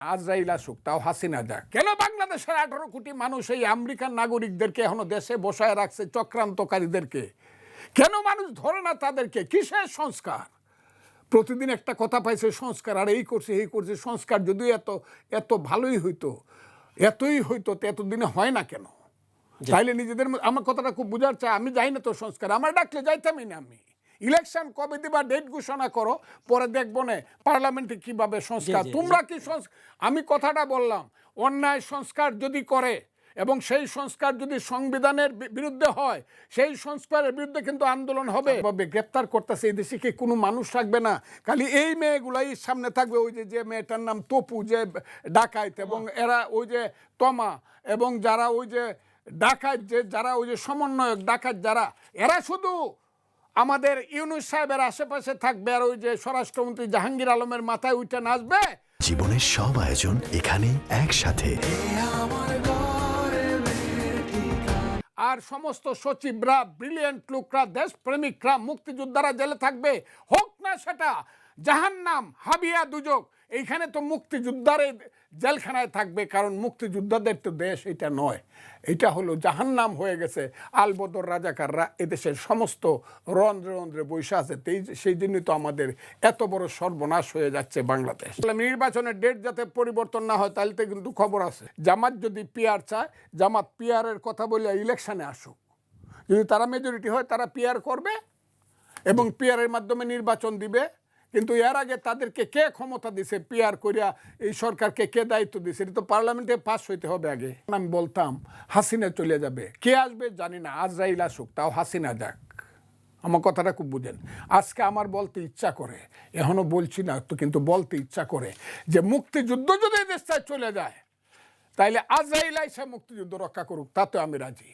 আজরাইল আসুক, তাও হাসিনা যাক। কেন বাংলাদেশের 18 কোটি মানুষ এই আমেরিকান নাগরিকদেরকে এখনো দেশে বসায় রাখছে, চক্রান্তকারীদেরকে? কেন মানুষ ধরে না তাদেরকে? কিসের সংস্কার? প্রতিদিন একটা কথা পাইছে সংস্কার, আর এই করছে এই করছে। সংস্কার যদি এত ভালোই হইতো, এতই হইতো, তো এতদিনে হয় না কেন? তাইলে নিজেদের আমার কথাটা খুব বুঝার চাই। আমি যাই না তো সংস্কার, আমার ডাকলে যাইতামই না। আমি ইলেকশন কবে দিবা ডেট ঘোষণা করো, পরে দেখবো না পার্লামেন্টে কিভাবে সংস্কার। তোমরা কি আমি কথাটা বললাম, অন্যায় সংস্কার যদি করে এবং সেই সংস্কার যদি সংবিধানের বিরুদ্ধে হয়, সেই সংস্কারের বিরুদ্ধে কিন্তু আন্দোলন হবে। গ্রেপ্তার করতেছে, এই দেশে কি কোনো মানুষ থাকবে না? খালি এই মেয়েগুলাই সামনে থাকবে। ওই যে মেয়েটার নাম তপু, যে ডাকাইত, এবং এরা ওই যে তমা, এবং যারা ওই যে ডাকাত, যে যারা ওই যে সমন্বয়ক ডাকাত যারা, এরা শুধু আমাদের ইউনূস সাহেবের আশেপাশে থাকবে, আর ওই যে স্বরাষ্ট্রমন্ত্রী জাহাঙ্গীর আলমের মাথায় উঠে নাচবে। জীবনের সব আয়োজন এখানে একসাথে। আর সমস্ত সচিবরা, ব্রিলিয়েন্ট লোকরা, দেশপ্রেমিকরা, মুক্তিযোদ্ধারা জেলে থাকবে। হোক না সেটা জাহান্নাম, হাবিয়া, দুজক, এইখানে তো মুক্তিযোদ্ধারে জেলখানায় থাকবে, কারণ মুক্তিযোদ্ধাদের তো দেশ এটা নয়, এটা হলো জাহান্নাম হয়ে গেছে। আলবদর রাজাকাররা এদেশের সমস্ত রন্ধ্রে রন্ধ্রে বৈশা আছে। সেই জন্যই তো আমাদের এত বড় সর্বনাশ হয়ে যাচ্ছে বাংলাদেশ। নির্বাচনের ডেট যাতে পরিবর্তন না হয়, তাহলে কিন্তু খবর আছে। জামাত যদি পিআর চায়, জামাত পিআরের কথা বলে ইলেকশনে আসুক। যদি তারা মেজরিটি হয়, তারা পিআর করবে এবং পিআরের মাধ্যমে নির্বাচন দিবে। কিন্তু এর আগে তাদেরকে কে ক্ষমতা দিছে পিআর করিয়া? এই সরকারকে কে দায়িত্ব দিছে? এটা তো পার্লামেন্টে পাস হইতে হবে আগে। আমি বলতাম হাসিনা চলে যাবে, কে আসবে জানি না, আজরাইল আসুক, তাও হাসিনা যাক। আমার কথাটা খুব বুঝেন। আজকে আমার বলতে ইচ্ছা করে, এখনো বলছি না তো, কিন্তু বলতে ইচ্ছা করে যে মুক্তিযুদ্ধ যদি দেশটায় চলে যায়, তাইলে আজরাইল এসে মুক্তিযুদ্ধ রক্ষা করুক, তাতে আমি রাজি।